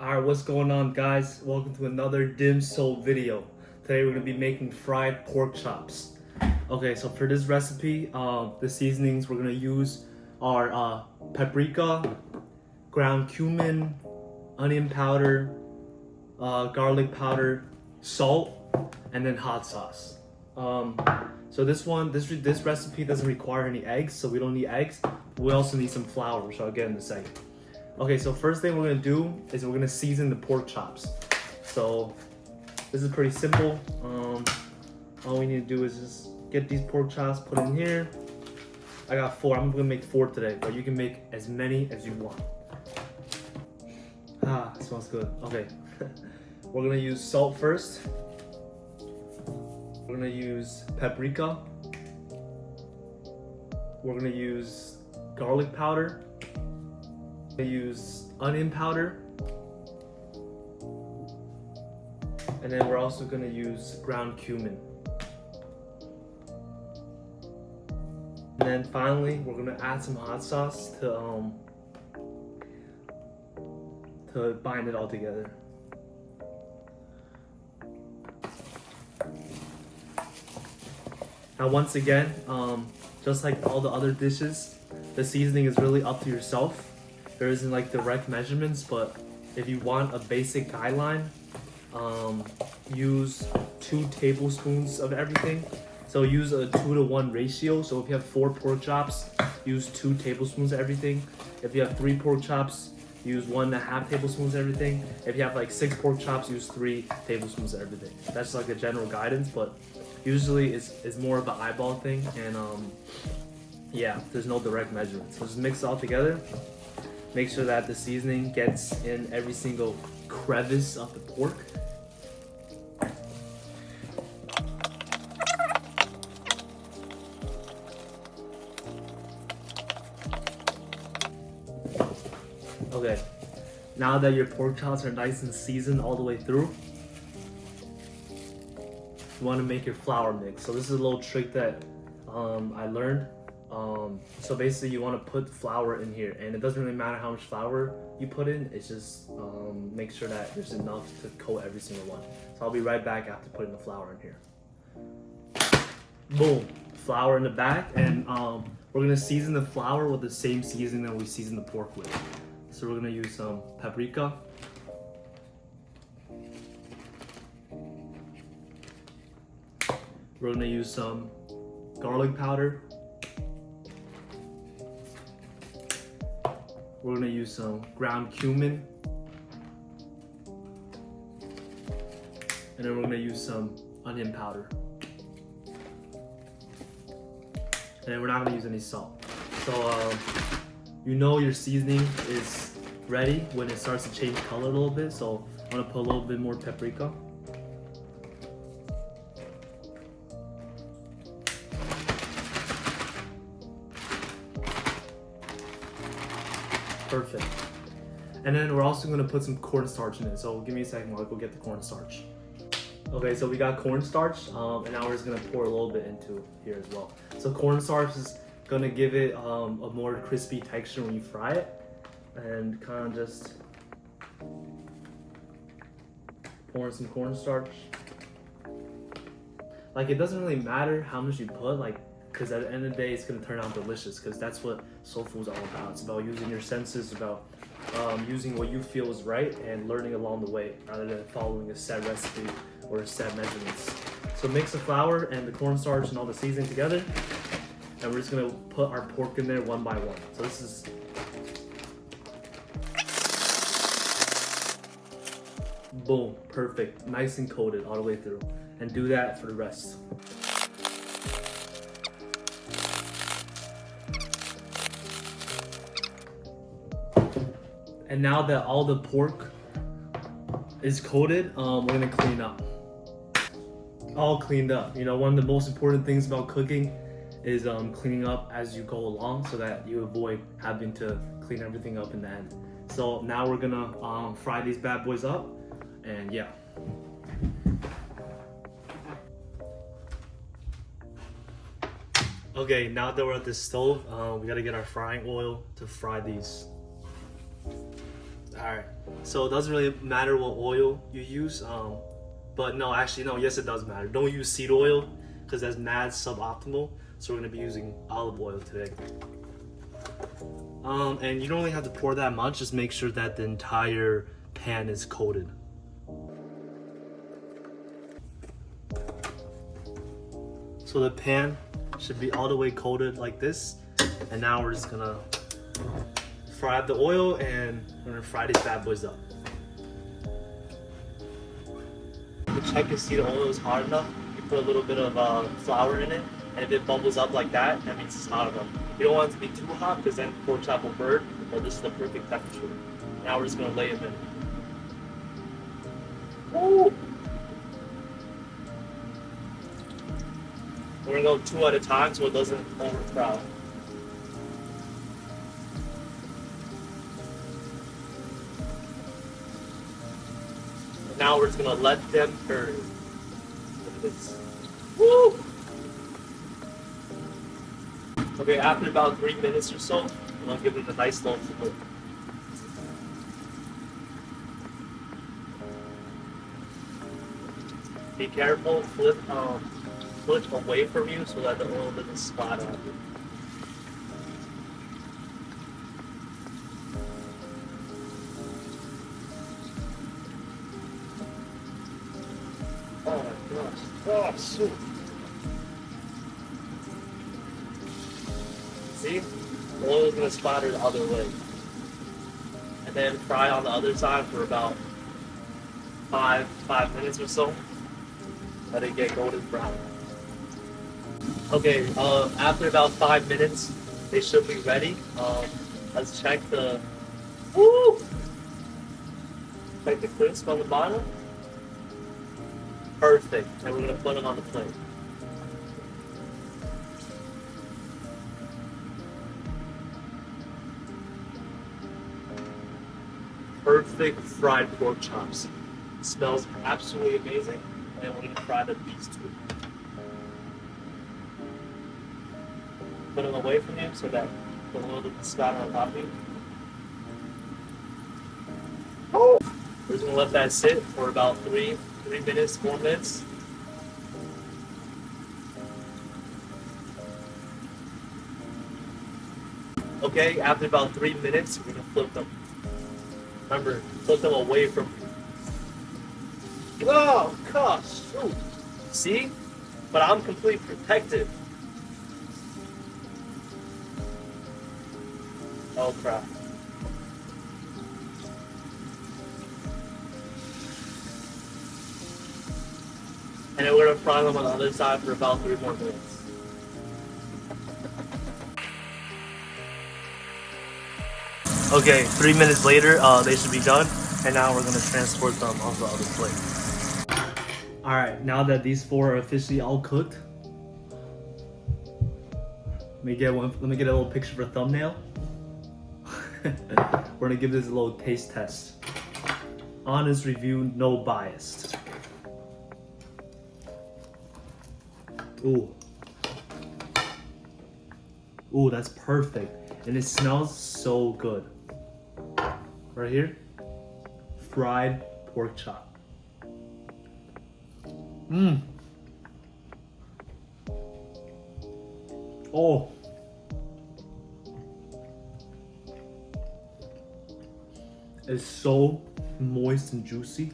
Alright, what's going on, guys? Welcome to another dim sum video. Today we're going to be making fried pork chops. Okay, so for this recipe, the seasonings we're going to use are paprika, ground cumin, onion powder, garlic powder, salt, and then hot sauce. So this recipe doesn't require any eggs, so we don't need eggs. We also need some flour, which I'll get in a second. Okay, so first thing we're gonna do is we're gonna season the pork chops. So this is pretty simple. All we need to do is just get these pork chops put in here. I got 4. I'm gonna make 4 today, but you can make as many as you want. It smells good. Okay, we're gonna use salt first. We're gonna use paprika. We're gonna use garlic powder. We're gonna use onion powder. And then we're also gonna use ground cumin. And then finally, we're gonna add some hot sauce to bind it all together. Now once again, just like all the other dishes, the seasoning is really up to yourself. There isn't like direct measurements, but if you want a basic guideline, use 2 tablespoons of everything. So use a 2-to-1 ratio. So if you have 4 pork chops, use 2 tablespoons of everything. If you have 3 pork chops, use 1.5 tablespoons of everything. If you have like 6 pork chops, use 3 tablespoons of everything. That's like a general guidance, but usually it's more of an eyeball thing, and yeah, there's no direct measurement. So just mix it all together. Make sure that the seasoning gets in every single crevice of the pork. Okay, now that your pork chops are nice and seasoned all the way through, you want to make your flour mix. So this is a little trick that I learned. So basically you want to put flour in here, and it doesn't really matter how much flour you put in. It's just make sure that there's enough to coat every single one. So I'll be right back after putting the flour in here. Boom, flour in the back, and we're gonna season the flour with the same seasoning that we season the pork with. So we're gonna use some paprika. We're gonna use some garlic powder. We're gonna use some ground cumin. And then we're gonna use some onion powder. And then we're not gonna use any salt. So you know your seasoning is ready when it starts to change color a little bit. So I'm gonna put a little bit more paprika. Perfect. And then we're also gonna put some cornstarch in it. So give me a second while I go get the cornstarch. Okay, so we got cornstarch, and now we're just gonna pour a little bit into here as well. So cornstarch is gonna give it a more crispy texture when you fry it, and kind of just pour in some cornstarch. Like, it doesn't really matter how much you put, like, because at the end of the day, it's gonna turn out delicious. Because that's what soul food is all about. It's about using your senses, about using what you feel is right, and learning along the way, rather than following a set recipe or set measurements. So mix the flour and the cornstarch and all the seasoning together, and we're just gonna put our pork in there one by one. So this is boom, perfect, nice and coated all the way through, and do that for the rest. And now that all the pork is coated, we're gonna clean up. All cleaned up. You know, one of the most important things about cooking is cleaning up as you go along, so that you avoid having to clean everything up in the end. So now we're gonna fry these bad boys up, and yeah. Okay, now that we're at the stove, we gotta get our frying oil to fry these. Alright, So it doesn't really matter what oil you use. But no, actually no, yes it does matter. Don't use seed oil because that's mad suboptimal. So we're gonna be using olive oil today. And you don't really have to pour that much, just make sure that the entire pan is coated. So the pan should be all the way coated like this. And now we're just gonna fry up the oil and we're gonna fry these bad boys up. To check and see the oil is hot enough, you put a little bit of flour in it, and if it bubbles up like that, that means it's hot enough. You don't want it to be too hot because then pork chop will burn, but this is the perfect temperature. Now we're just gonna lay them in. Woo! We're gonna go 2 at a time so it doesn't overcrowd. Now we're just gonna let them burn. Look at this. Woo! Okay, after about 3 minutes or so, I'm gonna give them a nice slow flip. Be careful, flip away from you so that the oil doesn't splatter on you. Oh my gosh. Oh, shoot. See? The oil is going to splatter the other way. And then fry on the other side for about five minutes or so. Let it get golden brown. Okay, after about 5 minutes, they should be ready. Let's check the... Woo! Check the crisp on the bottom. Perfect. And we're going to put them on the plate. Perfect fried pork chops. Smells absolutely amazing. And we're going to fry the beets too. Put them away from you so that the oil doesn't splatter on top of you. Oh! We're just going to let that sit for about 3 minutes, 4 minutes. Okay, after about 3 minutes, we're going to flip them. Remember, flip them away from you. Oh, gosh, shoot. See? But I'm completely protected. Oh, crap. And then we're going to fry them on the other side for about 3 more minutes. Okay, 3 minutes later, they should be done. And now we're going to transport them onto the other plate. Alright, now that these 4 are officially all cooked, let me get a little picture for a thumbnail. We're gonna give this a little taste test. Honest review, no bias. Ooh. Ooh, that's perfect. And it smells so good. Right here, fried pork chop. Mmm. Oh. It's so moist and juicy.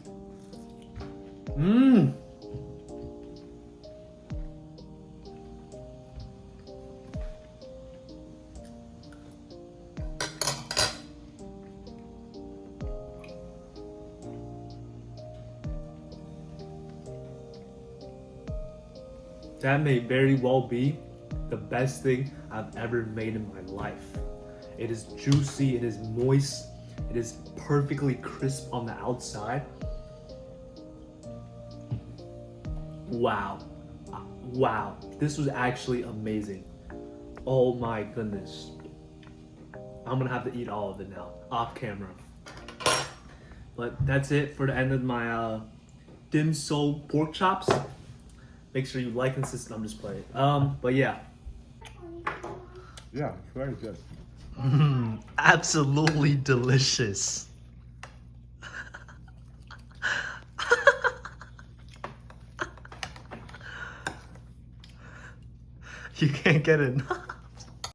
Mmm. That may very well be the best thing I've ever made in my life. It is juicy, it is moist, it is perfectly crisp on the outside. Wow. Wow. This was actually amazing. Oh my goodness. I'm gonna have to eat all of it now, off camera. But that's it for the end of my dim sum pork chops. Make sure you like and subscribe. I'm just playing. But yeah. Yeah, very good. Absolutely delicious. You can't get it.